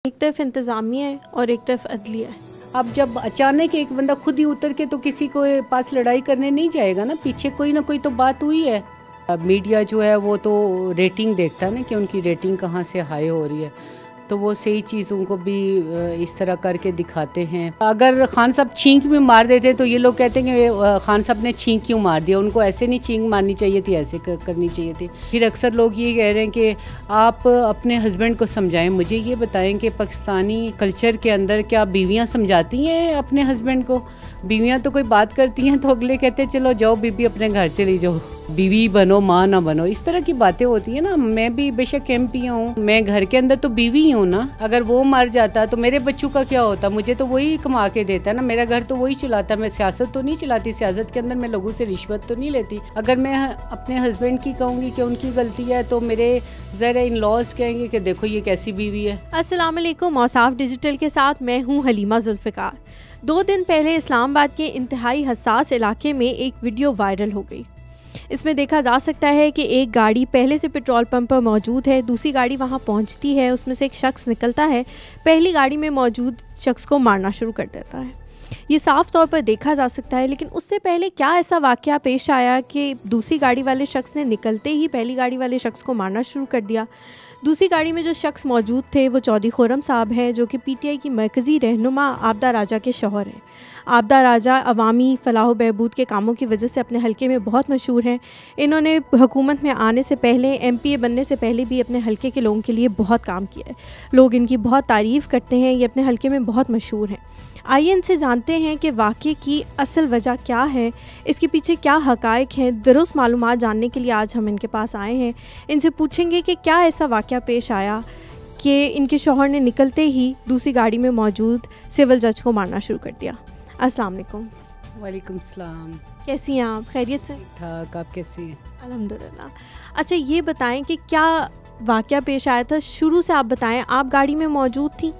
एक तरफ इंतज़ामिया है और एक तरफ अदलिया है। अब जब अचानक एक बंदा खुद ही उतर के तो किसी को पास लड़ाई करने नहीं जाएगा ना, पीछे कोई ना कोई तो बात हुई है। मीडिया जो है वो तो रेटिंग देखता है ना कि उनकी रेटिंग कहाँ से हाई हो रही है, तो वो सही चीज़ों को भी इस तरह करके दिखाते हैं। अगर खान साहब छींक भी मार देते तो ये लोग कहते हैं कि खान साहब ने छींक क्यों मार दिया, उनको ऐसे नहीं छींक मारनी चाहिए थी, ऐसे करनी चाहिए थी। फिर अक्सर लोग ये कह रहे हैं कि आप अपने हस्बैंड को समझाएं। मुझे ये बताएं कि पाकिस्तानी कल्चर के अंदर क्या बीवियाँ समझाती हैं अपने हस्बैंड को? बीवियाँ तो कोई बात करती हैं तो अगले कहते हैं चलो जाओ बीबी अपने घर चली जाओ, बीवी बनो माँ ना बनो, इस तरह की बातें होती है ना। मैं भी बेशक एमपी हूँ, मैं घर के अंदर तो बीवी ही हूँ ना। अगर वो मर जाता तो मेरे बच्चों का क्या होता? मुझे तो वही कमा के देता ना, मेरा घर तो वही चलाता। मैं सियासत तो नहीं चलाती, सियासत के अंदर मैं लोगों से रिश्वत तो नहीं लेती। अगर मैं अपने हस्बैंड की कहूँगी कि उनकी गलती है तो मेरे ज़रा इन लॉज कहेंगे कि देखो ये कैसी बीवी है। अस्सलाम वालेकुम, औसाफ डिजिटल के साथ मैं हूँ हलीमा जुल्फ़िकार। 2 दिन पहले इस्लामाबाद के इंतहाई हसास इलाके में एक वीडियो वायरल हो गई। इसमें देखा जा सकता है कि एक गाड़ी पहले से पेट्रोल पंप पर मौजूद है, दूसरी गाड़ी वहां पहुंचती है, उसमें से एक शख्स निकलता है, पहली गाड़ी में मौजूद शख्स को मारना शुरू कर देता है। ये साफ तौर पर देखा जा सकता है। लेकिन उससे पहले क्या ऐसा वाक़या पेश आया कि दूसरी गाड़ी वाले शख्स ने निकलते ही पहली गाड़ी वाले शख्स को मारना शुरू कर दिया? दूसरी गाड़ी में जो शख्स मौजूद थे वो चौधरी खुर्रम साहब हैं, जो कि पीटीआई की मरकज़ी रहनुमा आबदा राजा के शौहर हैं। आबदा राजा अवामी फ़लाह बहबूद के कामों की वजह से अपने हलके में बहुत मशहूर हैं। इन्होंने हुकूमत में आने से पहले, एमपीए बनने से पहले भी अपने हलके के लोगों के लिए बहुत काम किया है। लोग इनकी बहुत तारीफ़ करते हैं, ये अपने हलके में बहुत मशहूर हैं। आइए इनसे जानते हैं कि वाक़े की असल वजह क्या है, इसके पीछे क्या हक़ाइक़ हैं। दुरुस्त मालूमात जानने के लिए आज हम इनके पास आए हैं। इनसे पूछेंगे कि क्या ऐसा वाक़या पेश आया कि इनके शौहर ने निकलते ही दूसरी गाड़ी में मौजूद सिविल जज को मारना शुरू कर दिया। अस्सलाम वालेकुम। वालेकुम सलाम। कैसी हैं आप? खैरियत से? ठीक, आप कैसी हैं? अल्हम्दुलिल्लाह। अच्छा, ये बताएं कि क्या वाक़या पेश आया था, शुरू से आप बताएं। आप गाड़ी में मौजूद थी?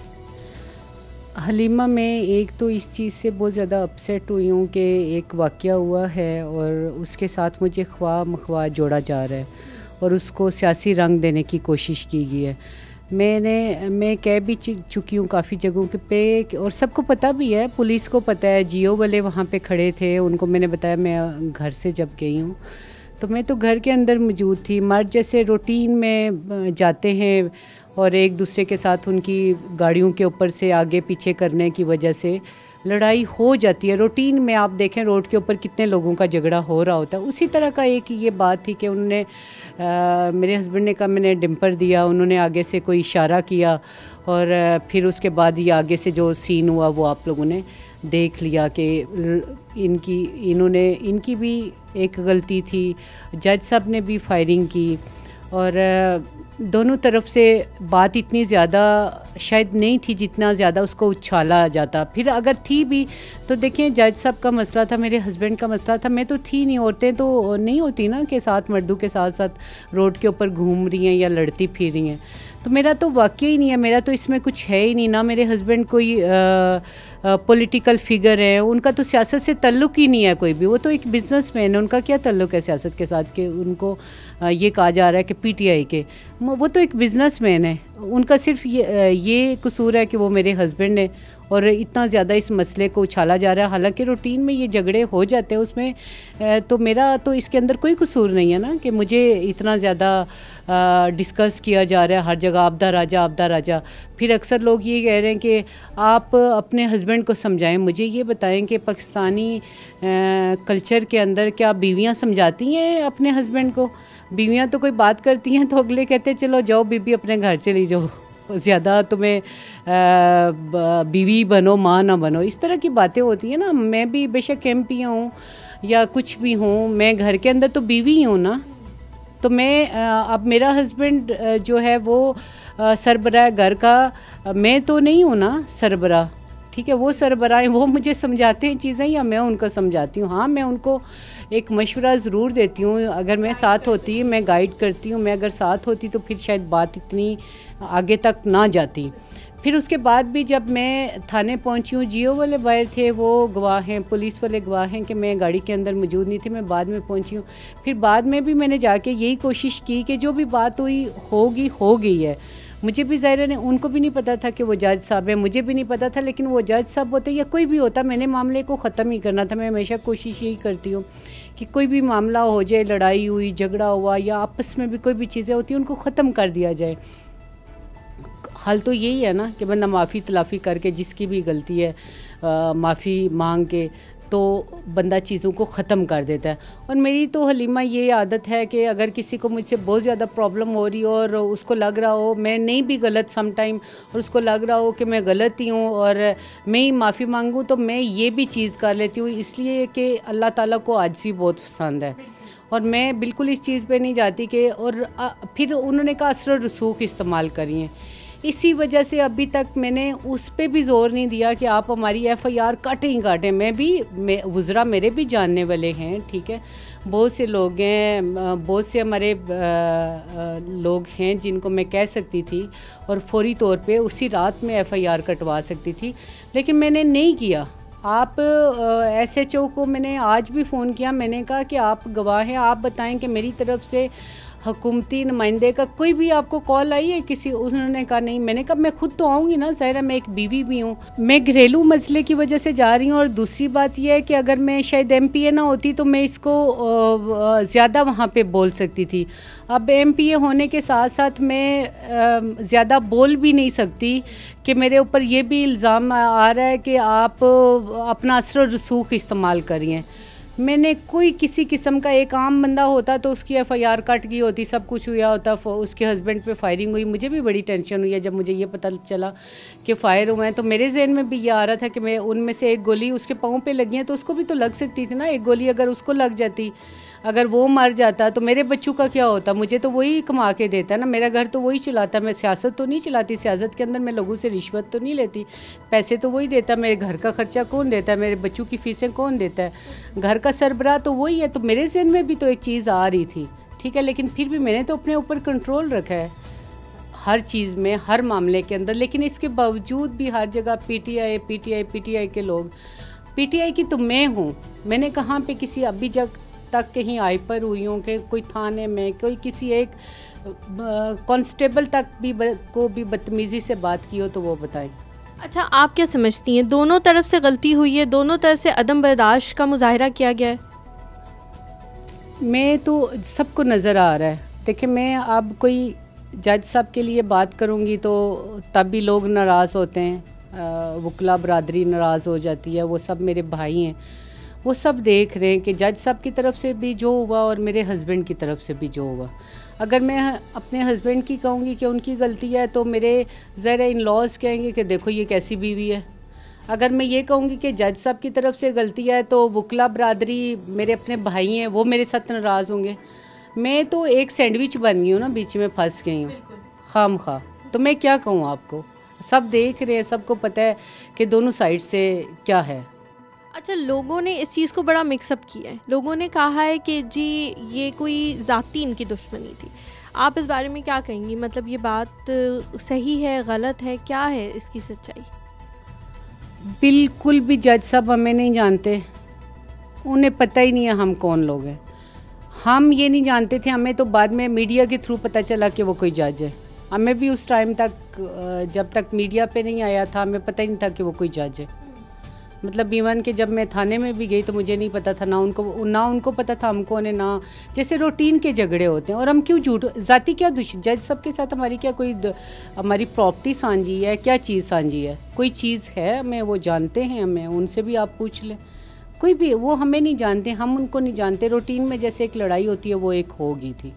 हलीमा, मैं एक तो इस चीज़ से बहुत ज़्यादा अपसेट हुई हूँ कि एक वाक़या हुआ है और उसके साथ मुझे ख्वाह मख्वाह जोड़ा जा रहा है और उसको सियासी रंग देने की कोशिश की गई है। मैं कह भी चुकी हूँ काफ़ी जगहों पे और सबको पता भी है, पुलिस को पता है, जियो वाले वहाँ पे खड़े थे, उनको मैंने बताया। मैं घर से जब गई हूँ तो मैं तो घर के अंदर मौजूद थी। मर्द जैसे रूटीन में जाते हैं और एक दूसरे के साथ उनकी गाड़ियों के ऊपर से आगे पीछे करने की वजह से लड़ाई हो जाती है। रूटीन में आप देखें रोड के ऊपर कितने लोगों का झगड़ा हो रहा होता है। उसी तरह का एक ये बात थी कि उन्होंने मेरे हस्बैंड ने कहा, मैंने डिम्पर दिया, उन्होंने आगे से कोई इशारा किया और फिर उसके बाद ये आगे से जो सीन हुआ वो आप लोगों ने देख लिया कि इनकी भी एक गलती थी। जज साहब ने भी फायरिंग की और दोनों तरफ से बात इतनी ज़्यादा शायद नहीं थी जितना ज़्यादा उसको उछाला जाता। फिर अगर थी भी तो देखें, जज साहब का मसला था, मेरे हस्बैंड का मसला था, मैं तो थी नहीं। औरतें तो नहीं होती ना कि साथ मर्दों के साथ साथ रोड के ऊपर घूम रही हैं या लड़ती फिर रही हैं। तो मेरा तो वाकई ही नहीं है, मेरा तो इसमें कुछ है ही नहीं ना। मेरे हस्बैंड कोई पॉलिटिकल फिगर है, उनका तो सियासत से ताल्लुक़ ही नहीं है कोई भी। वो तो एक बिज़नेसमैन है, उनका क्या ताल्लुक़ है सियासत के साथ कि उनको ये कहा जा रहा है कि पीटीआई के, वो तो एक बिज़नेसमैन है। उनका सिर्फ ये कसूर है कि वो मेरे हस्बैंड ने और इतना ज़्यादा इस मसले को उछाला जा रहा है। हालांकि रूटीन में ये झगड़े हो जाते हैं, उसमें तो मेरा तो इसके अंदर कोई कसूर नहीं है ना कि मुझे इतना ज़्यादा डिस्कस किया जा रहा है हर जगह, आबदा राजा आबदा राजा। फिर अक्सर लोग ये कह रहे हैं कि आप अपने हस्बैंड को समझाएं। मुझे ये बताएं कि पाकिस्तानी कल्चर के अंदर क्या बीवियाँ समझाती हैं अपने हस्बैंड को? बीवियाँ तो कोई बात करती हैं तो अगले कहते हैं चलो जाओ बीबी अपने घर चली जाओ, ज़्यादा तुम्हें बीवी बनो माँ ना बनो, इस तरह की बातें होती हैं ना। मैं भी बेशक एमपी हूँ या कुछ भी हूँ, मैं घर के अंदर तो बीवी ही हूँ ना। तो मैं अब मेरा हस्बैंड जो है वो सरबराह घर का, मैं तो नहीं हूँ ना सरबराह, ठीक है। वो सरबराह, वो मुझे समझाते हैं चीज़ें या मैं उनको समझाती हूँ? हाँ, मैं उनको एक मशवरा ज़रूर देती हूँ। अगर मैं साथ होती, मैं गाइड करती हूँ। मैं अगर साथ होती तो फिर शायद बात इतनी आगे तक ना जाती। फिर उसके बाद भी जब मैं थाने पहुंची हूँ, जियो वाले बाहर थे, वो गवाह हैं, पुलिस वाले गवाह हैं कि मैं गाड़ी के अंदर मौजूद नहीं थी, मैं बाद में पहुंची हूँ। फिर बाद में भी मैंने जाके यही कोशिश की कि जो भी बात हुई होगी हो गई है। मुझे भी ज़ाहिर है उनको भी नहीं पता था कि वो जज साहब है, मुझे भी नहीं पता था, लेकिन वो जज साहब होते या कोई भी होता, मैंने मामले को ख़त्म ही करना था। मैं हमेशा कोशिश यही करती हूँ कि कोई भी मामला हो जाए, लड़ाई हुई, झगड़ा हुआ या आपस में भी कोई भी चीज़ें होती हैं, उनको ख़त्म कर दिया जाए। हाल तो यही है ना कि बंदा माफ़ी तलाफ़ी करके, जिसकी भी गलती है माफ़ी मांग के, तो बंदा चीज़ों को ख़त्म कर देता है। और मेरी तो हलीमा ये आदत है कि अगर किसी को मुझसे बहुत ज़्यादा प्रॉब्लम हो रही हो और उसको लग रहा हो मैं नहीं भी गलत सम टाइम, और उसको लग रहा हो कि मैं गलत ही हूँ और मैं ही माफ़ी मांगूँ, तो मैं ये भी चीज़ कर लेती हूँ, इसलिए कि अल्लाह ताला को आजिज़ी बहुत पसंद है। और मैं बिल्कुल इस चीज़ पे नहीं जाती कि और फिर उन्होंने कहा असर रसूख इस्तेमाल करी हैं, इसी वजह से अभी तक मैंने उस पे भी ज़ोर नहीं दिया कि आप हमारी FIR काटें ही काटें। मैं वज़रा मेरे भी जानने वाले हैं, ठीक है, बहुत से लोग हैं, बहुत से हमारे लोग हैं जिनको मैं कह सकती थी और फौरी तौर पे उसी रात में FIR कटवा सकती थी, लेकिन मैंने नहीं किया। आप SHO को मैंने आज भी फ़ोन किया, मैंने कहा कि आप गवाह हैं, आप बताएं कि मेरी तरफ से हुकूमती नुमाइंदे का कोई भी आपको कॉल आई है किसी? उन्होंने कहा नहीं। मैंने कहा मैं खुद तो आऊँगी ना, ज़ाहिर मैं एक बीवी भी हूँ, मैं घरेलू मसले की वजह से जा रही हूँ। और दूसरी बात यह है कि अगर मैं शायद MPA ना होती तो मैं इसको ज़्यादा वहाँ पे बोल सकती थी। अब MPA होने के साथ साथ मैं ज़्यादा बोल भी नहीं सकती कि मेरे ऊपर ये भी इल्ज़ाम आ रहा है कि आप अपना असर रसूख इस्तेमाल करिए। मैंने कोई किसी किस्म का, एक आम बंदा होता तो उसकी FIR कट गई होती, सब कुछ हुआ होता, उसके हस्बैंड पे फायरिंग हुई। मुझे भी बड़ी टेंशन हुई है जब मुझे ये पता चला कि फ़ायर हुए हैं, तो मेरे जहन में भी ये आ रहा था कि मैं उनमें से एक गोली उसके पाँव पे लगी है तो उसको भी तो लग सकती थी ना। एक गोली अगर उसको लग जाती, अगर वो मर जाता तो मेरे बच्चों का क्या होता? मुझे तो वही कमा के देता है ना, मेरा घर तो वही चलाता। मैं सियासत तो नहीं चलाती, सियासत के अंदर मैं लोगों से रिश्वत तो नहीं लेती, पैसे तो वही देता। मेरे घर का खर्चा कौन देता है? मेरे बच्चों की फ़ीसें कौन देता है? घर का सरबराह तो वही है। तो मेरे जहन में भी तो एक चीज़ आ रही थी, ठीक है, लेकिन फिर भी मैंने तो अपने ऊपर कंट्रोल रखा है हर चीज़ में, हर मामले के अंदर। लेकिन इसके बावजूद भी हर जगह PTI के लोग, PTI की तो मैं हूँ, मैंने कहाँ पे किसी अभी तक कहीं हाइपर हुई हूँ कि कोई थाने में कोई किसी एक कांस्टेबल तक को भी बदतमीज़ी से बात की हो तो वो बताएं। अच्छा, आप क्या समझती हैं, दोनों तरफ से गलती हुई है, दोनों तरफ से अदम बर्दाश्त का मुजाहरा किया गया है? मैं तो सबको नज़र आ रहा है। देखिए, मैं अब कोई जज साहब के लिए बात करूँगी तो तब भी लोग नाराज़ होते हैं, वकला बरादरी नाराज़ हो जाती है, वो सब मेरे भाई हैं, वो सब देख रहे हैं कि जज साहब की तरफ से भी जो हुआ और मेरे हस्बैंड की तरफ से भी जो हुआ। अगर मैं अपने हस्बैंड की कहूँगी कि उनकी गलती है तो मेरे ज़रा इन लॉज कहेंगे कि देखो ये कैसी बीवी है। अगर मैं ये कहूँगी कि जज साहब की तरफ से गलती है तो वकला बरादरी मेरे अपने भाई हैं, वो मेरे साथ नाराज़ होंगे। मैं तो एक सैंडविच बन गई हूँ ना, बीच में फंस गई हूँ खामखा। तो मैं क्या कहूँ आपको, सब देख रहे हैं, सबको पता है कि दोनों साइड से क्या है। अच्छा, लोगों ने इस चीज़ को बड़ा मिक्सअप किया है, लोगों ने कहा है कि जी ये कोई ज़ाती इनकी दुश्मनी थी। आप इस बारे में क्या कहेंगी? मतलब ये बात सही है, गलत है, क्या है इसकी सच्चाई? बिल्कुल भी जज साहब हमें नहीं जानते, उन्हें पता ही नहीं है हम कौन लोग हैं। हम ये नहीं जानते थे, हमें तो बाद में मीडिया के थ्रू पता चला कि वो कोई जज है। हमें भी उस टाइम तक, जब तक मीडिया पे नहीं आया था, हमें पता ही नहीं था कि वो कोई जज है। मतलब इवन कि जब मैं थाने में भी गई तो मुझे नहीं पता था, ना उनको पता था हम कौन है, ना जैसे रूटीन के झगड़े होते हैं। और हम क्यों झूठ, जाती क्या जज सबके साथ हमारी क्या कोई हमारी प्रॉपर्टी साझी है, क्या चीज़ साझी है? कोई चीज़ है, हमें वो जानते हैं, हमें उनसे भी आप पूछ लें, कोई भी, वो हमें नहीं जानते, हम उनको नहीं जानते। रूटीन में जैसे एक लड़ाई होती है वो एक हो गई थी।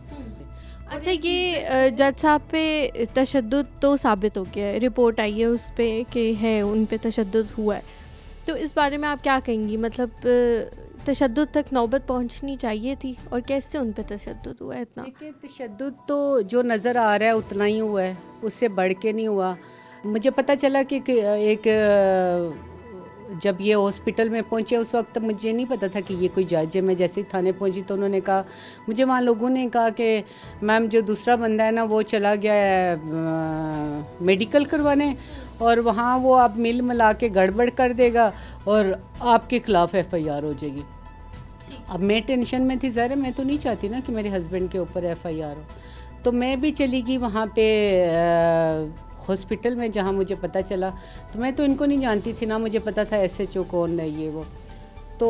अच्छा, ये जज साहब पे तशद्दुद तो साबित हो गया है, रिपोर्ट आई है उस पर कि है उन पे तशद्दुद हुआ है, तो इस बारे में आप क्या कहेंगी? मतलब तशद्दुद तक नौबत पहुंचनी चाहिए थी और कैसे उन पे तशद्दुद हुआ है इतना? देखिए, तशद्दुद तो जो नज़र आ रहा है उतना ही हुआ है, उससे बढ़ के नहीं हुआ। मुझे पता चला कि एक जब ये हॉस्पिटल में पहुंचे उस वक्त मुझे नहीं पता था कि ये कोई जज है। मैं जैसे ही थाने पहुंची तो उन्होंने कहा, मुझे वहाँ लोगों ने कहा कि मैम जो दूसरा बंदा है ना वो चला गया है मेडिकल करवाने और वहाँ वो आप मिल मिला के गड़बड़ कर देगा और आपके ख़िलाफ़ FIR हो जाएगी। अब मैं टेंशन में थी, ज़रा मैं तो नहीं चाहती ना कि मेरे हस्बैंड के ऊपर FIR हो। तो मैं भी चली गई वहाँ पे हॉस्पिटल में, जहाँ मुझे पता चला। तो मैं तो इनको नहीं जानती थी, ना मुझे पता था SHO कौन है ये वो। तो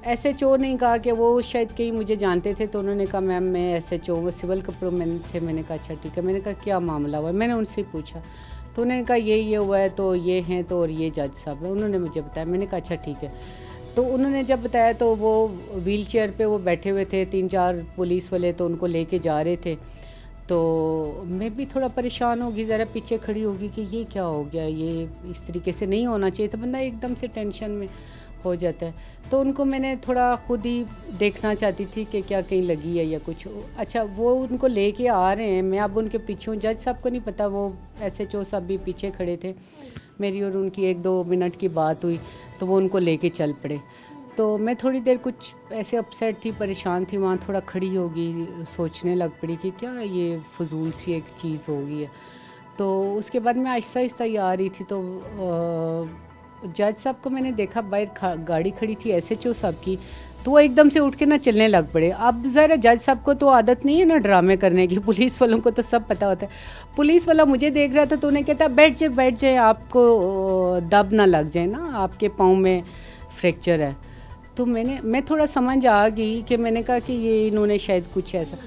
SHO ने कहा कि वो शायद कहीं मुझे जानते थे, तो उन्होंने कहा मैम मैं SHO, वो सिविल कपड़ों में थे। मैंने कहा अच्छा ठीक है। मैंने कहा क्या मामला हुआ है, मैंने उनसे पूछा। तो उन्होंने कहा ये हुआ है, तो ये हैं तो, और ये जज साहब है, उन्होंने मुझे बताया। मैंने कहा अच्छा ठीक है। तो उन्होंने जब बताया तो वो व्हील चेयर पर वो बैठे हुए थे, 3-4 पुलिस वाले, तो उनको लेके जा रहे थे। तो मैं भी थोड़ा परेशान होगी, ज़रा पीछे खड़ी होगी कि ये क्या हो गया, ये इस तरीके से नहीं होना चाहिए। तो बंदा एकदम से टेंशन में हो जाता है। तो उनको मैंने थोड़ा खुद ही देखना चाहती थी कि क्या कहीं लगी है या कुछ। अच्छा, वो उनको लेके आ रहे हैं, मैं अब उनके पीछे हूँ। जज साहब को नहीं पता, वो SHO साहब भी पीछे खड़े थे। मेरी और उनकी 1-2 मिनट की बात हुई, तो वो उनको लेके चल पड़े। तो मैं थोड़ी देर कुछ ऐसे अपसेट थी, परेशान थी, वहाँ थोड़ा खड़ी होगी, सोचने लग पड़ी कि क्या ये फजूल सी एक चीज़ हो गई है। तो उसके बाद मैं आहिस्ता आहिस्ता ही आ रही थी, तो जज साहब को मैंने देखा, बाहर गाड़ी खड़ी थी SHO साहब की, तो वो एकदम से उठ के ना चलने लग पड़े। अब ज़रा जज साहब को तो आदत नहीं है ना ड्रामे करने की, पुलिस वालों को तो सब पता होता है। पुलिस वाला मुझे देख रहा था तो उन्हें कहता बैठ जाए, आपको दब ना लग जाए ना, आपके पाँव में फ्रैक्चर है। तो मैं थोड़ा समझ आ गई कि मैंने कहा कि ये इन्होंने शायद कुछ ऐसा,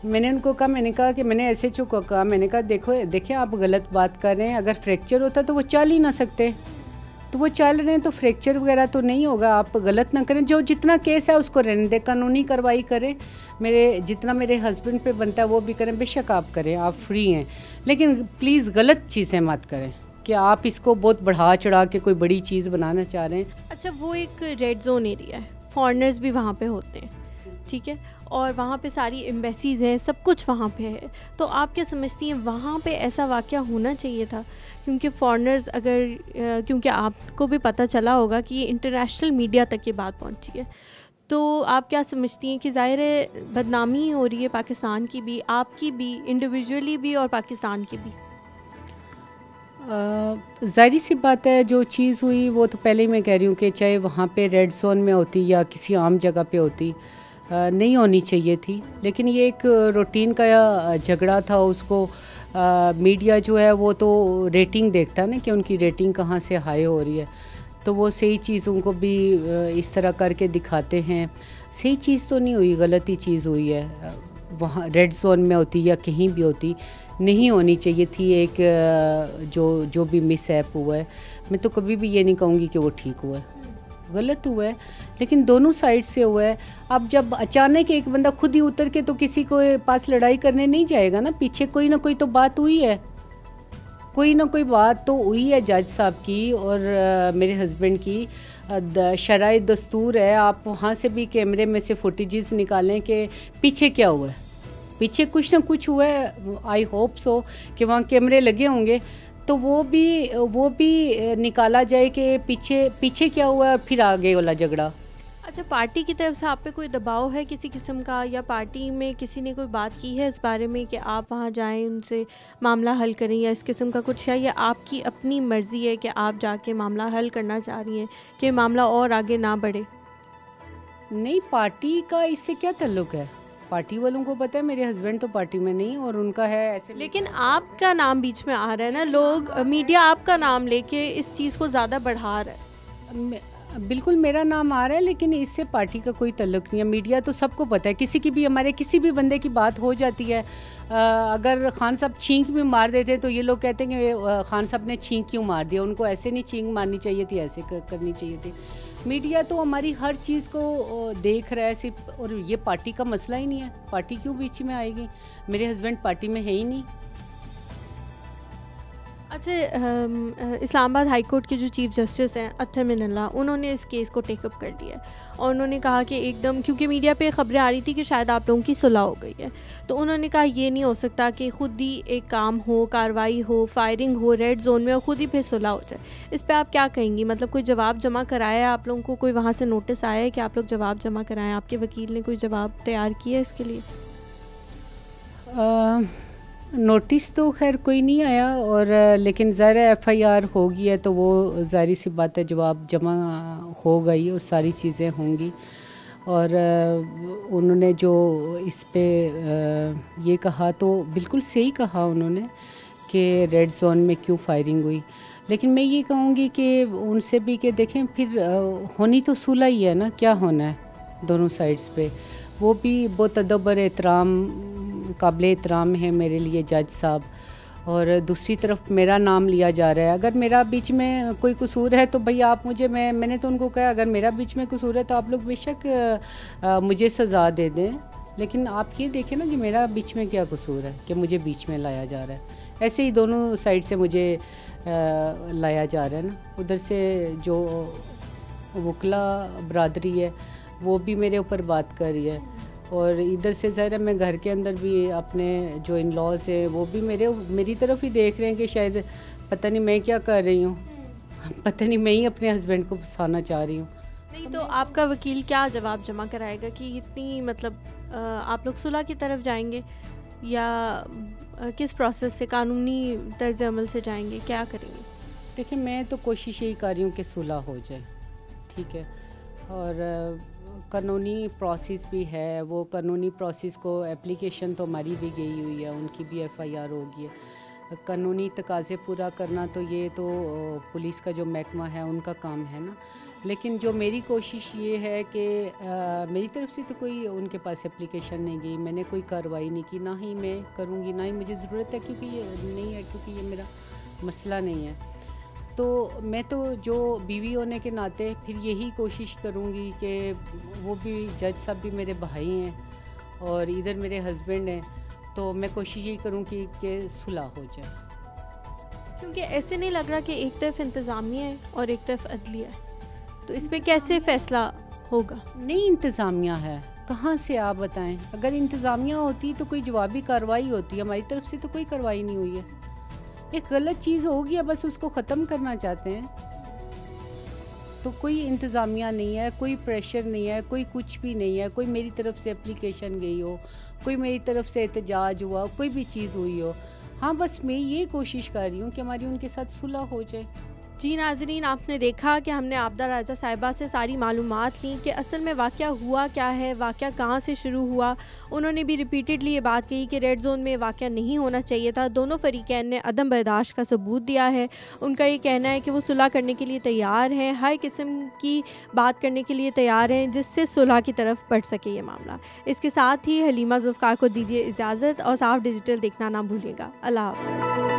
मैंने उनको कहा, मैंने कहा कि मैंने SHO को कहा, मैंने कहा देखिए आप गलत बात कर रहे हैं, अगर फ्रैक्चर होता तो वो चल ही ना सकते, तो वो चल रहे हैं तो फ्रैक्चर वगैरह तो नहीं होगा, आप गलत ना करें। जो जितना केस है उसको रहने दें, कानूनी कार्रवाई करें, जितना मेरे हस्बैंड पे बनता है वो भी करें, बेशक आप करें, आप फ्री हैं, लेकिन प्लीज़ गलत चीज़ें मत करें कि आप इसको बहुत बढ़ा चढ़ा के कोई बड़ी चीज़ बनाना चाह रहे हैं। अच्छा, वो एक रेड जोन एरिया है, फॉरेनर्स भी वहाँ पे होते हैं, ठीक है, और वहाँ पे सारी एम्बेसीज़ हैं, सब कुछ वहाँ पे है। तो आप क्या समझती हैं वहाँ पे ऐसा वाक़या होना चाहिए था? क्योंकि फॉरेनर्स अगर क्योंकि आपको भी पता चला होगा कि ये इंटरनेशनल मीडिया तक ये बात पहुँची है, तो आप क्या समझती हैं कि ज़ाहिर है बदनामी हो रही है पाकिस्तान की भी, आपकी भी, इंडिविजुअली भी और पाकिस्तान की भी? ज़ाहिर सी बात है, जो चीज़ हुई वो तो पहले ही मैं कह रही हूँ कि चाहे वहाँ पे रेड जोन में होती या किसी आम जगह पे होती, नहीं होनी चाहिए थी। लेकिन ये एक रूटीन का झगड़ा था, उसको मीडिया जो है वो तो रेटिंग देखता है ना कि उनकी रेटिंग कहाँ से हाई हो रही है, तो वो सही चीज़ों को भी इस तरह करके दिखाते हैं। सही चीज़ तो नहीं हुई, गलत ही चीज़ हुई है। वहाँ रेड जोन में होती या कहीं भी होती, नहीं होनी चाहिए थी। एक जो भी मिसहैप हुआ है, मैं तो कभी भी ये नहीं कहूँगी कि वो ठीक हुआ है, गलत हुआ है, लेकिन दोनों साइड से हुआ है। अब जब अचानक एक बंदा खुद ही उतर के तो किसी को पास लड़ाई करने नहीं जाएगा ना, पीछे कोई ना कोई तो बात हुई है, कोई ना कोई बात तो हुई है जज साहब की और मेरे हस्बैंड की। शराइ दस्तूर है, आप वहाँ से भी कैमरे में से फुटेजेस निकालें कि पीछे क्या हुआ है, पीछे कुछ ना कुछ हुआ है। आई होप सो कि वहाँ कैमरे लगे होंगे, तो वो भी निकाला जाए कि पीछे क्या हुआ है, फिर आगे वाला झगड़ा। अच्छा, पार्टी की तरफ से आप पे कोई दबाव है किसी किस्म का, या पार्टी में किसी ने कोई बात की है इस बारे में कि आप वहाँ जाएं, उनसे मामला हल करें, या इस किस्म का कुछ है, या आपकी अपनी मर्ज़ी है कि आप जाके मामला हल करना चाह रही हैं कि मामला और आगे ना बढ़े? नहीं, पार्टी का इससे क्या ताल्लुक़ है, पार्टी वालों को पता है, मेरे हस्बैंड तो पार्टी में नहीं और उनका है ऐसे। लेकिन आपका नाम बीच में आ रहा है ना, लोग मीडिया आपका नाम लेके इस चीज़ को ज़्यादा बढ़ा रहा है। बिल्कुल मेरा नाम आ रहा है, लेकिन इससे पार्टी का कोई ताल्लुक नहीं है। मीडिया तो सबको पता है, किसी की भी, हमारे किसी भी बंदे की बात हो जाती है, अगर खान साहब छींक भी मार देते तो ये लोग कहते हैं कि खान साहब ने छींक क्यों मार दिया, उनको ऐसे नहीं छींक मारनी चाहिए थी, ऐसे करनी चाहिए थी। मीडिया तो हमारी हर चीज़ को देख रहा है सिर्फ, और ये पार्टी का मसला ही नहीं है, पार्टी क्यों बीच में आएगी, मेरे हस्बैंड पार्टी में है ही नहीं। अच्छा, इस्लामाबाद हाई कोर्ट के जो चीफ़ जस्टिस हैं अत्तर मिनल्ला, उन्होंने इस केस को टेकअप कर लिया है और उन्होंने कहा कि एकदम, क्योंकि मीडिया पे ख़बरें आ रही थी कि शायद आप लोगों की सुलह हो गई है, तो उन्होंने कहा ये नहीं हो सकता कि ख़ुद ही एक काम हो, कार्रवाई हो, फायरिंग हो रेड जोन में और ख़ुद ही फिर सुलह हो जाए। इस पर आप क्या कहेंगी? मतलब कोई जवाब जमा कराया है आप लोगों को, कोई वहाँ से नोटिस आया है कि आप लोग जवाब जमा कराएँ? आपके वकील ने कोई जवाब तैयार किया है इसके लिए? नोटिस तो खैर कोई नहीं आया, और लेकिन ज़ाहिर FIR होगी है तो वो ज़ाहिर सी बात है जवाब जमा हो गई और सारी चीज़ें होंगी। और उन्होंने जो इस पे ये कहा तो बिल्कुल सही कहा उन्होंने कि रेड जोन में क्यों फायरिंग हुई। लेकिन मैं ये कहूँगी कि उनसे भी कि देखें फिर होनी तो सुलह ही है ना, क्या होना है दोनों साइड्स पे। वो भी बहुत अदब और एहतराम काबिल एहतराम है मेरे लिए जज साहब, और दूसरी तरफ मेरा नाम लिया जा रहा है। अगर मेरा बीच में कोई कसूर है तो भई आप मुझे, मैंने तो उनको कहा अगर मेरा बीच में कसूर है तो आप लोग बेशक मुझे सज़ा दे दें, लेकिन आप ये देखें ना कि मेरा बीच में क्या कसूर है कि मुझे बीच में लाया जा रहा है। ऐसे ही दोनों साइड से मुझे लाया जा रहा है ना। उधर से जो वकला बरादरी है वो भी मेरे ऊपर बात कर रही है, और इधर से ज़रा मैं घर के अंदर भी अपने जो इन लॉज हैं वो भी मेरी तरफ ही देख रहे हैं कि शायद पता नहीं मैं क्या कर रही हूँ, पता नहीं मैं ही अपने हस्बैंड को फंसाना चाह रही हूँ। नहीं तो आपका वकील क्या जवाब जमा कराएगा कि इतनी मतलब आप लोग सुलह की तरफ जाएंगे या किस प्रोसेस से, कानूनी तर्ज अमल से जाएंगे, क्या करेंगे? देखिए मैं तो कोशिश यही कर रही हूँ कि सुलह हो जाए, ठीक है, और कानूनी प्रोसेस भी है। वो कानूनी प्रोसेस को एप्लीकेशन तो हमारी भी गई हुई है, उनकी भी FIR होगी है। कानूनी तकाज़े पूरा करना तो ये तो पुलिस का जो महकमा है उनका काम है ना। लेकिन जो मेरी कोशिश ये है कि मेरी तरफ से तो कोई उनके पास एप्लीकेशन नहीं गई, मैंने कोई कार्रवाई नहीं की, ना ही मैं करूँगी, ना ही मुझे ज़रूरत है, क्योंकि ये नहीं है, क्योंकि ये मेरा मसला नहीं है। तो मैं तो जो बीवी होने के नाते फिर यही कोशिश करूँगी कि वो भी जज साहब भी मेरे भाई हैं और इधर मेरे हस्बैंड हैं, तो मैं कोशिश यही करूँ कि सुलह हो जाए। क्योंकि ऐसे नहीं लग रहा कि एक तरफ इंतज़ामिया है और एक तरफ अदलिया है, तो इस पर कैसे फ़ैसला होगा? नहीं इंतज़ामिया है, कहाँ से आप बताएं? अगर इंतज़ामिया होती तो कोई जवाबी कार्रवाई होती, हमारी तरफ से तो कोई कार्रवाई नहीं हुई है। एक गलत चीज़ हो गया, बस उसको ख़त्म करना चाहते हैं, तो कोई इंतज़ामिया नहीं है, कोई प्रेशर नहीं है, कोई कुछ भी नहीं है, कोई मेरी तरफ से एप्लीकेशन गई हो, कोई मेरी तरफ से एहतजाज हुआ, कोई भी चीज़ हुई हो। हाँ बस मैं ये कोशिश कर रही हूँ कि हमारी उनके साथ सुलह हो जाए। जी नाज़रीन, आपने देखा कि हमने आबदा राजा साहिबा से सारी मालूमात ली कि असल में वाक़या हुआ क्या है, वाक़या कहाँ से शुरू हुआ। उन्होंने भी रिपीटेडली ये बात कही कि रेड जोन में वाक़या नहीं होना चाहिए था। दोनों फरीकैन ने अदम बर्दाश्त का सबूत दिया है। उनका ये कहना है कि वो सुलह करने के लिए तैयार हैं, हर किस्म की बात करने के लिए तैयार हैं जिससे सुलह की तरफ बढ़ सके ये मामला। इसके साथ ही हलीमा ज़ुल्फ़िकार को दीजिए इजाज़त और साफ डिजिटल देखना ना भूलिएगा। अल्लाह हाफ़िज़।